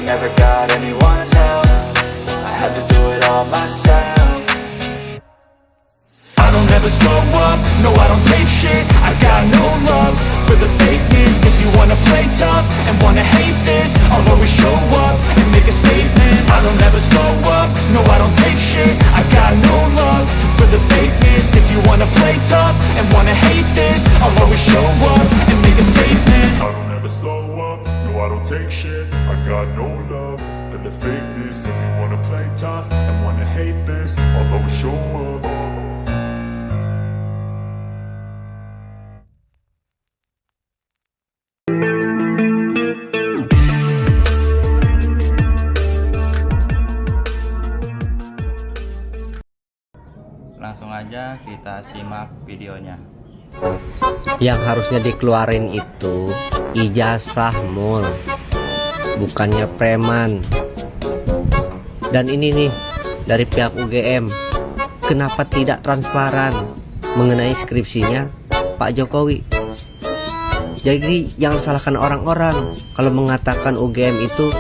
never got anyone's help. I had to do it all myself. I don't ever slow up, no I don't take shit. I got no love for the fakeness. If you wanna play tough and wanna hate this, I'll always show up and make a statement. I don't ever slow up, no I don't take shit. I got no love for the fakeness. If you wanna play tough and wanna hate this, I'll always show up and make a statement. I don't ever slow up, no I don't take shit. I got no love for the fakeness. If you wanna play tough and wanna hate this, I'll always show up. Langsung aja kita simak videonya. Yang harusnya dikeluarin itu ijazah mul, bukannya preman. Dan ini nih dari pihak UGM, kenapa tidak transparan mengenai skripsinya Pak Jokowi? Jadi jangan salahkan orang-orang kalau mengatakan UGM itu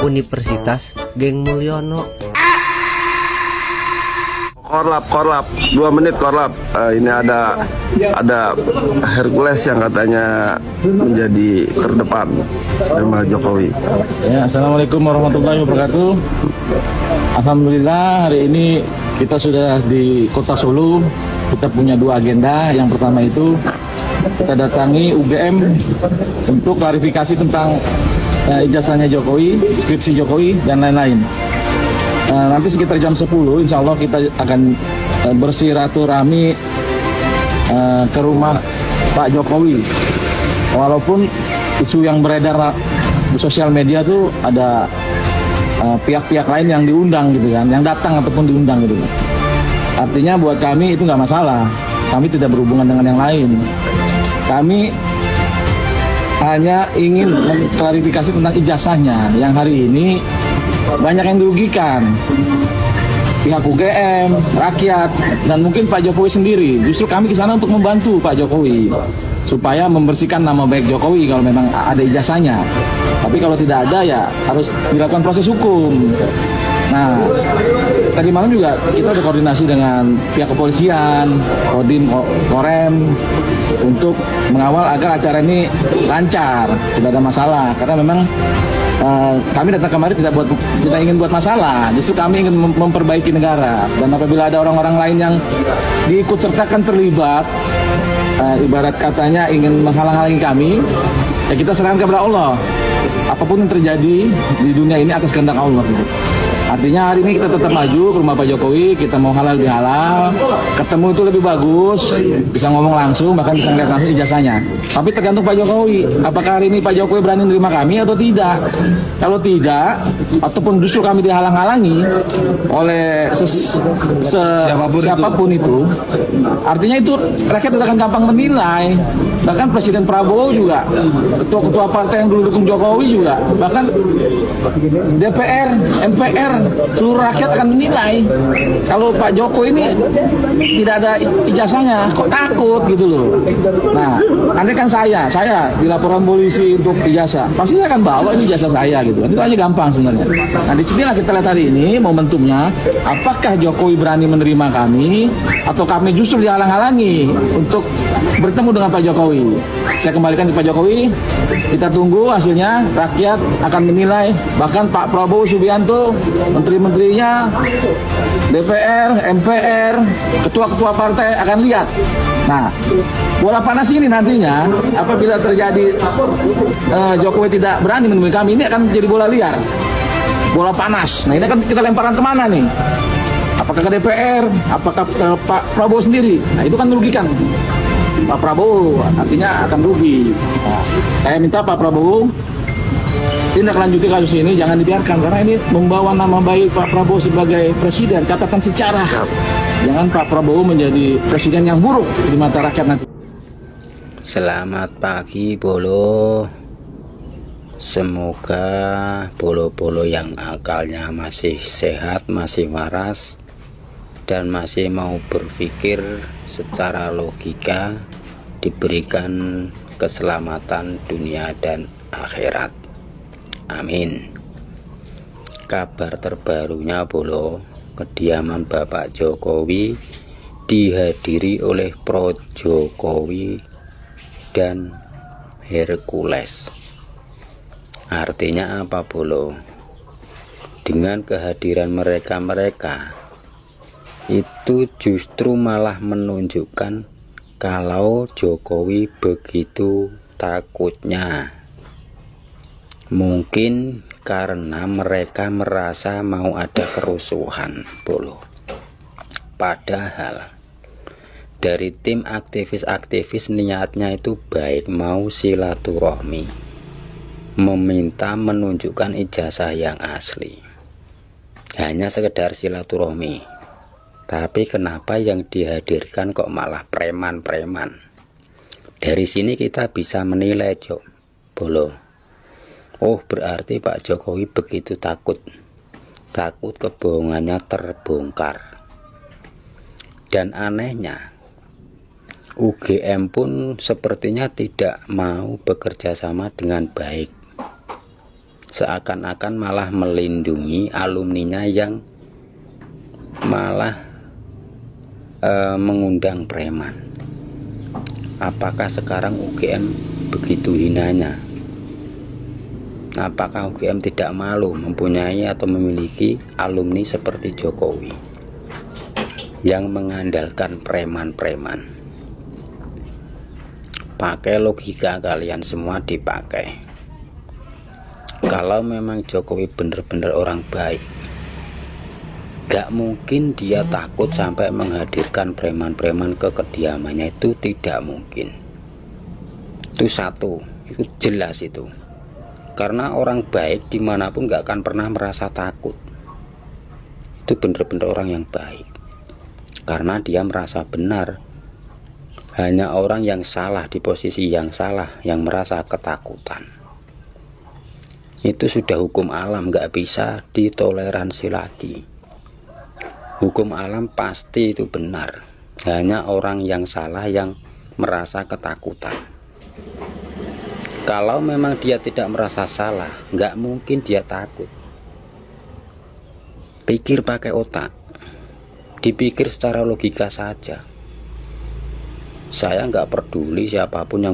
Universitas Geng Mulyono. Korlap, 2 menit korlap. Ini ada Hercules yang katanya menjadi terdepan sama Jokowi. Ya, assalamualaikum warahmatullahi wabarakatuh. Alhamdulillah hari ini kita sudah di Kota Solo. Kita punya 2 agenda. Yang pertama itu kita datangi UGM untuk klarifikasi tentang ijazahnya Jokowi, skripsi Jokowi dan lain-lain. Nanti sekitar jam 10 insya Allah kita akan bersiraturahmi ke rumah Pak Jokowi. Walaupun isu yang beredar di sosial media tuh ada pihak-pihak lain yang diundang gitu kan, yang datang ataupun diundang gitu. Artinya buat kami itu nggak masalah. Kami tidak berhubungan dengan yang lain. Kami hanya ingin mengklarifikasi tentang ijazahnya yang hari ini banyak yang dirugikan, pihak UGM, rakyat, dan mungkin Pak Jokowi sendiri. Justru kami ke sana untuk membantu Pak Jokowi supaya membersihkan nama baik Jokowi kalau memang ada ijazahnya. Tapi kalau tidak ada ya harus dilakukan proses hukum. Nah, tadi malam juga kita ada koordinasi dengan pihak kepolisian, Kodim, Korem untuk mengawal agar acara ini lancar, tidak ada masalah. Karena memang kami datang kemari tidak ingin buat masalah, justru kami ingin memperbaiki negara. Dan apabila ada orang-orang lain yang diikut sertakan terlibat, ibarat katanya ingin menghalang-halangi kami, ya kita serahkan kepada Allah. Apapun yang terjadi di dunia ini atas kehendak Allah gitu. Artinya hari ini kita tetap maju ke rumah Pak Jokowi, kita mau halal bihalal, ketemu itu lebih bagus, bisa ngomong langsung, bahkan bisa ngeliat langsung ijazahnya. Tapi tergantung Pak Jokowi, apakah hari ini Pak Jokowi berani menerima kami atau tidak. Kalau tidak, ataupun justru kami dihalang-halangi oleh siapapun itu, artinya itu rakyat tidak akan gampang menilai. Bahkan Presiden Prabowo juga, ketua-ketua partai yang dulu dukung Jokowi juga, bahkan DPR, MPR, seluruh rakyat akan menilai kalau Pak Jokowi ini tidak ada ijazahnya, kok takut gitu loh. Nah, nanti kan saya dilaporkan polisi untuk ijazah, pasti saya akan bawa ini ijazah saya gitu. Itu aja gampang sebenarnya. Nah, disinilah kita lihat hari ini momentumnya, apakah Jokowi berani menerima kami atau kami justru dihalang-halangi untuk bertemu dengan Pak Jokowi. Saya kembalikan ke Pak Jokowi, kita tunggu hasilnya, rakyat akan menilai, bahkan Pak Prabowo Subianto, menteri-menterinya, DPR, MPR, ketua-ketua partai akan lihat. Nah, bola panas ini nantinya apabila terjadi Jokowi tidak berani menemui kami, ini akan menjadi bola liar, bola panas. Nah, ini akan kita lemparan kemana nih? Apakah ke DPR? Apakah ke Pak Prabowo sendiri? Nah, itu kan merugikan Pak Prabowo, artinya akan rugi. Nah, saya minta Pak Prabowo tindak lanjuti kasus ini, jangan dibiarkan, karena ini membawa nama baik Pak Prabowo sebagai presiden, catatan sejarah. Jangan Pak Prabowo menjadi presiden yang buruk di mata rakyat nanti. Selamat pagi Bolo. Semoga bolo-bolo yang akalnya masih sehat, masih waras, dan masih mau berpikir secara logika diberikan keselamatan dunia dan akhirat. Amin. kabar terbarunya Bolo, kediaman Bapak Jokowi dihadiri oleh Pro Jokowi dan Hercules. Artinya apa Bolo? Dengan kehadiran mereka itu justru malah menunjukkan kalau Jokowi begitu takutnya. Mungkin karena mereka merasa mau ada kerusuhan Bolo. Padahal dari tim aktivis-aktivis niatnya itu baik, mau silaturahmi, meminta menunjukkan ijazah yang asli. Hanya sekedar silaturahmi. Tapi kenapa yang dihadirkan kok malah preman-preman? Dari sini kita bisa menilai Bolo. Oh, berarti Pak Jokowi begitu takut kebohongannya terbongkar. Dan anehnya UGM pun sepertinya tidak mau bekerja sama dengan baik. Seakan-akan malah melindungi alumninya yang malah mengundang preman. Apakah sekarang UGM begitu hinanya? Apakah UGM tidak malu mempunyai atau memiliki alumni seperti Jokowi yang mengandalkan preman-preman? Pakai logika kalian semua dipakai. Kalau memang Jokowi benar-benar orang baik, gak mungkin dia takut sampai menghadirkan preman-preman ke kediamannya. Itu tidak mungkin. Itu satu, itu jelas itu. Karena orang baik dimanapun gak akan pernah merasa takut. Itu benar-benar orang yang baik, karena dia merasa benar. Hanya orang yang salah di posisi yang salah yang merasa ketakutan. Itu sudah hukum alam, gak bisa ditoleransi lagi. Hukum alam pasti itu benar. Hanya orang yang salah yang merasa ketakutan. Kalau memang dia tidak merasa salah, gak mungkin dia takut. Pikir pakai otak, dipikir secara logika saja. Saya nggak peduli siapapun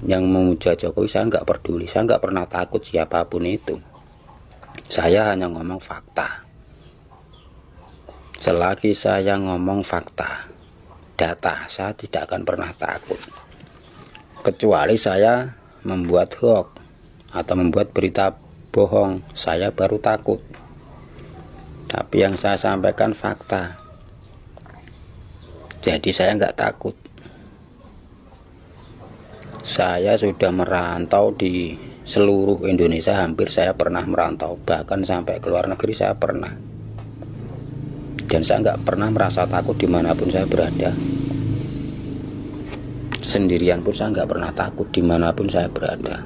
yang memuja Jokowi, saya nggak peduli. Saya nggak pernah takut siapapun itu. Saya hanya ngomong fakta. Selagi saya ngomong fakta, data, saya tidak akan pernah takut. Kecuali saya membuat hoax atau membuat berita bohong, saya baru takut. Tapi yang saya sampaikan fakta. Jadi saya nggak takut. Saya sudah merantau di seluruh Indonesia, hampir saya pernah merantau, bahkan sampai ke luar negeri saya pernah. Dan saya nggak pernah merasa takut dimanapun saya berada. Sendirian pun saya nggak pernah takut dimanapun saya berada.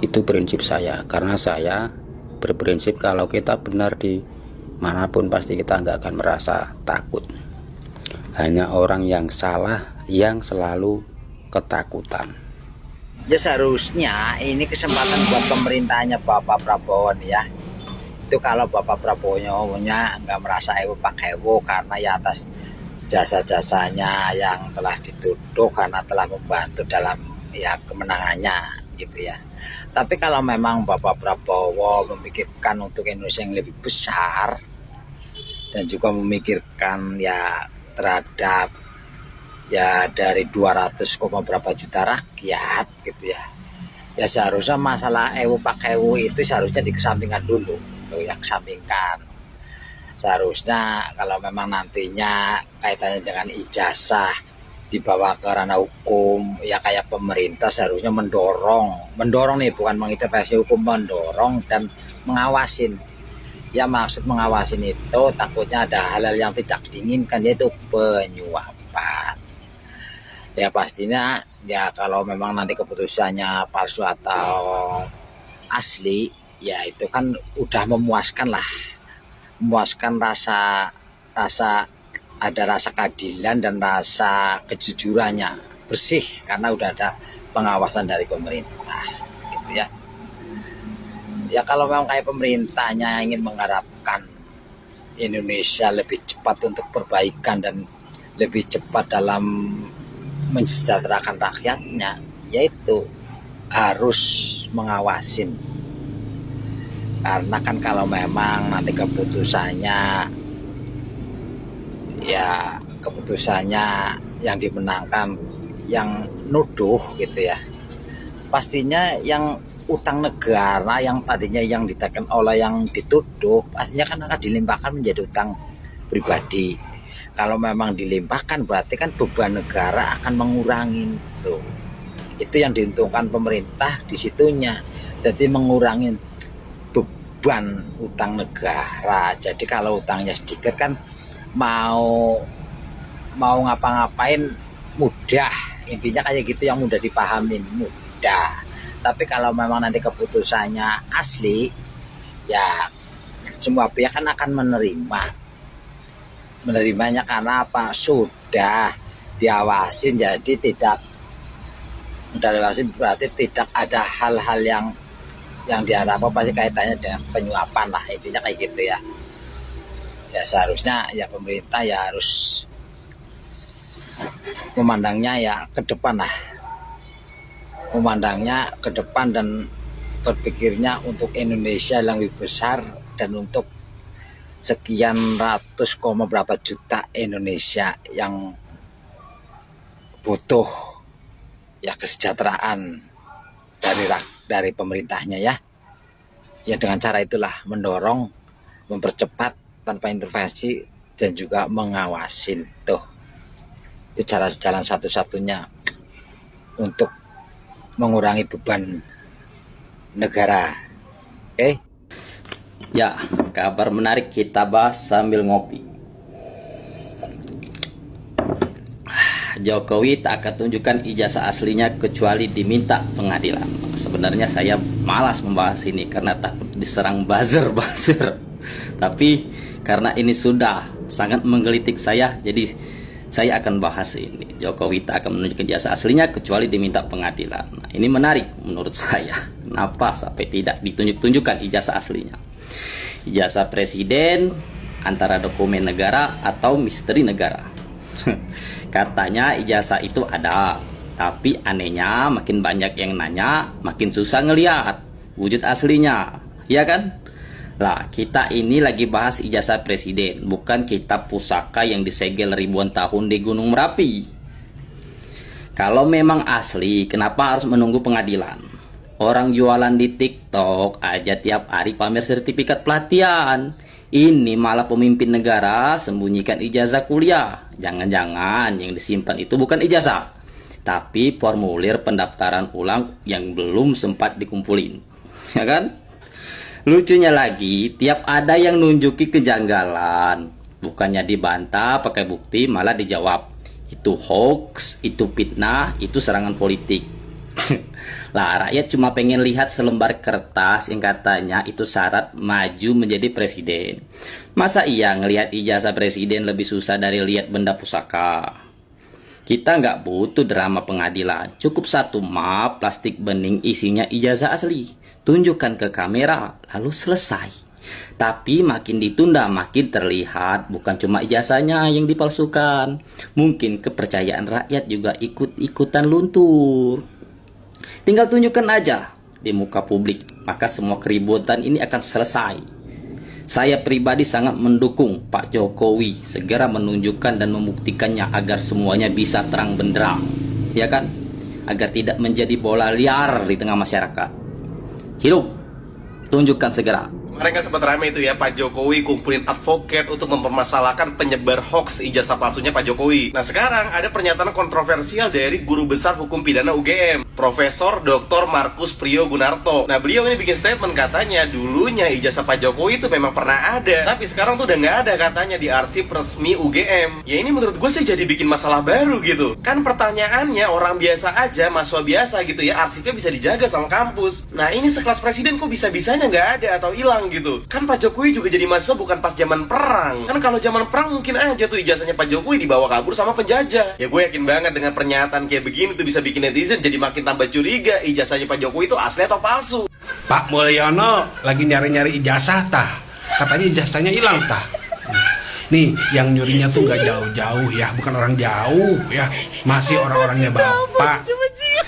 Itu prinsip saya, karena saya berprinsip kalau kita benar di manapun pasti kita nggak akan merasa takut. Hanya orang yang salah yang selalu ketakutan. Ya seharusnya ini kesempatan buat pemerintahnya Bapak Prabowo nih ya. Itu kalau Bapak Prabowo-nya nggak merasa ewo pakai ewo karena ya atas jasa-jasanya yang telah dituduh karena telah membantu dalam ya kemenangannya gitu ya. Tapi kalau memang Bapak Prabowo memikirkan untuk Indonesia yang lebih besar dan juga memikirkan ya terhadap ya dari 200, berapa juta rakyat gitu ya. Ya seharusnya masalah ewu pakai ewu itu seharusnya dikesampingkan dulu, ya kesampingkan. Seharusnya kalau memang nantinya kaitannya dengan ijazah dibawa ke ranah hukum, ya kayak pemerintah seharusnya mendorong nih, bukan mengintervensi hukum, mendorong dan mengawasin. Ya maksud mengawasin itu takutnya ada hal-hal yang tidak diinginkan, yaitu penyuapan. Ya pastinya ya kalau memang nanti keputusannya palsu atau asli, ya itu kan udah memuaskan lah, memuaskan rasa ada rasa keadilan dan rasa kejujurannya bersih karena udah ada pengawasan dari pemerintah gitu ya. Ya kalau memang kayak pemerintahnya ingin mengharapkan Indonesia lebih cepat untuk perbaikan dan lebih cepat dalam mensejahterakan rakyatnya, yaitu harus mengawasin. Karena kan kalau memang nanti keputusannya yang dimenangkan yang nuduh gitu ya, pastinya yang utang negara yang tadinya yang ditekan oleh yang dituduh pastinya kan akan dilimpahkan menjadi utang pribadi. Kalau memang dilimpahkan berarti kan beban negara akan mengurangi tuh. Itu yang diuntungkan pemerintah di situnya. Jadi mengurangi beban utang negara. Jadi kalau utangnya sedikit kan mau ngapa-ngapain mudah. Intinya kayak gitu, yang mudah dipahamin, mudah. Tapi kalau memang nanti keputusannya asli, ya semua pihak kan akan menerimanya karena apa? Sudah diawasin, jadi berarti tidak ada hal-hal yang diharapkan pasti kaitannya dengan penyuapan lah, intinya kayak gitu ya. Ya seharusnya ya pemerintah ya harus memandangnya ya ke depan lah. Memandangnya ke depan dan berpikirnya untuk Indonesia yang lebih besar dan untuk sekian ratus berapa juta Indonesia yang butuh ya kesejahteraan dari pemerintahnya ya. Ya dengan cara itulah mendorong, mempercepat tanpa intervensi dan juga mengawasin tuh. Itu cara jalan satu-satunya untuk mengurangi beban negara. Oke? Ya, kabar menarik kita bahas sambil ngopi. Jokowi tak akan tunjukkan ijazah aslinya kecuali diminta pengadilan. Sebenarnya saya malas membahas ini karena takut diserang buzzer. Tapi karena ini sudah sangat menggelitik saya, jadi saya akan bahas ini. Jokowi tak akan menunjukkan ijazah aslinya kecuali diminta pengadilan. Nah, ini menarik menurut saya. Kenapa sampai tidak ditunjukkan ijazah aslinya? Ijazah presiden antara dokumen negara atau misteri negara. Katanya ijazah itu ada, tapi anehnya makin banyak yang nanya, makin susah ngelihat wujud aslinya, ya kan? Lah, kita ini lagi bahas ijazah presiden, bukan kitab pusaka yang disegel ribuan tahun di Gunung Merapi. Kalau memang asli, kenapa harus menunggu pengadilan? Orang jualan di TikTok aja tiap hari pamer sertifikat pelatihan. Ini malah pemimpin negara sembunyikan ijazah kuliah. Jangan-jangan yang disimpan itu bukan ijazah, tapi formulir pendaftaran ulang yang belum sempat dikumpulin. Ya kan? Lucunya lagi, tiap ada yang nunjuki kejanggalan, bukannya dibantah pakai bukti, malah dijawab itu hoax, itu fitnah, itu serangan politik. Lah, rakyat cuma pengen lihat selembar kertas yang katanya itu syarat maju menjadi presiden. Masa iya ngelihat ijazah presiden lebih susah dari lihat benda pusaka? Kita nggak butuh drama pengadilan, cukup satu map plastik bening isinya ijazah asli. Tunjukkan ke kamera, lalu selesai. Tapi makin ditunda makin terlihat bukan cuma ijazahnya yang dipalsukan. Mungkin kepercayaan rakyat juga ikut-ikutan luntur. Tinggal tunjukkan aja di muka publik, maka semua keributan ini akan selesai. Saya pribadi sangat mendukung Pak Jokowi segera menunjukkan dan membuktikannya agar semuanya bisa terang benderang, ya kan? Agar tidak menjadi bola liar di tengah masyarakat. Hidup, tunjukkan segera. Kemarin kan sempat ramai itu ya, Pak Jokowi kumpulin advokat untuk mempermasalahkan penyebar hoax ijazah palsunya Pak Jokowi. Nah sekarang ada pernyataan kontroversial dari Guru Besar Hukum Pidana UGM, Profesor Dr. Markus Priyo Gunarto. Nah beliau ini bikin statement katanya dulunya ijazah Pak Jokowi itu memang pernah ada, tapi sekarang tuh udah nggak ada katanya di arsip resmi UGM. Ya ini menurut gue sih jadi bikin masalah baru gitu. Kan pertanyaannya orang biasa aja, mahasiswa biasa gitu ya, arsipnya bisa dijaga sama kampus. Nah ini sekelas presiden kok bisa-bisanya nggak ada atau hilang gitu. Kan Pak Jokowi juga jadi mahasiswa bukan pas zaman perang. Kan kalau zaman perang mungkin aja tuh ijazahnya Pak Jokowi dibawa kabur sama penjajah. Ya gue yakin banget dengan pernyataan kayak begini tuh bisa bikin netizen jadi makin tambah curiga ijazahnya Pak Jokowi itu asli atau palsu. Pak Mulyono lagi nyari-nyari ijazah tah. Katanya ijazahnya hilang tah. Nih, yang nyurinya tuh nggak jauh-jauh ya, bukan orang jauh ya, masih orang-orangnya Bapak.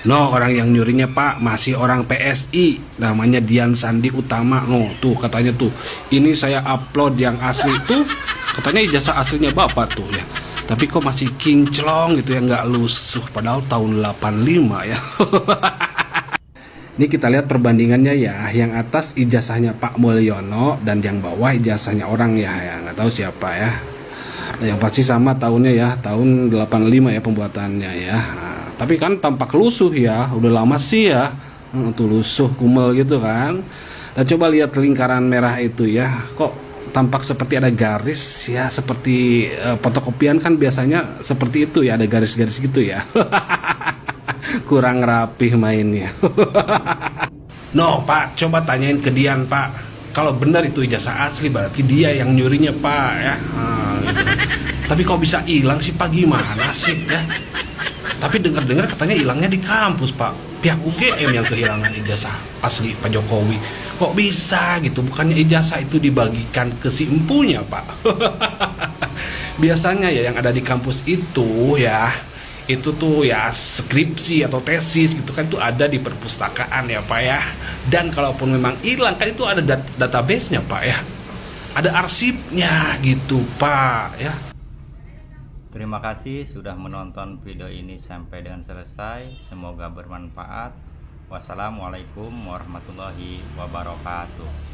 No, orang yang nyurinya Pak masih orang PSI, namanya Dian Sandi Utama. No, tuh katanya tuh, ini saya upload yang asli tuh, katanya ijazah aslinya Bapak tuh ya. Tapi kok masih kinclong gitu ya, nggak lusuh, padahal tahun 85 ya. Ini kita lihat perbandingannya ya, yang atas ijazahnya Pak Mulyono dan yang bawah ijazahnya orang ya, nggak tahu siapa ya. Yang pasti sama tahunnya ya, tahun 85 ya pembuatannya ya. Nah, tapi kan tampak lusuh ya, udah lama sih ya, tuh lusuh kumel gitu kan. Dan coba lihat lingkaran merah itu ya, kok tampak seperti ada garis ya, seperti fotokopian kan biasanya seperti itu ya, ada garis-garis gitu ya. Kurang rapih mainnya. No Pak, coba tanyain ke Dian Pak, kalau benar itu ijazah asli berarti dia yang nyurinya Pak ya. Gitu. Tapi kok bisa hilang sih Pak, gimana sih ya? Tapi dengar-dengar katanya hilangnya di kampus Pak, pihak UGM yang kehilangan ijazah asli Pak Jokowi. Kok bisa gitu, bukannya ijazah itu dibagikan ke si empunya Pak? Biasanya ya yang ada di kampus itu ya, itu tuh ya skripsi atau tesis gitu kan, itu ada di perpustakaan ya Pak ya. Dan kalaupun memang hilang kan itu ada database-nya Pak ya, ada arsipnya gitu Pak ya. Terima kasih sudah menonton video ini sampai dengan selesai, semoga bermanfaat. Wassalamualaikum warahmatullahi wabarakatuh.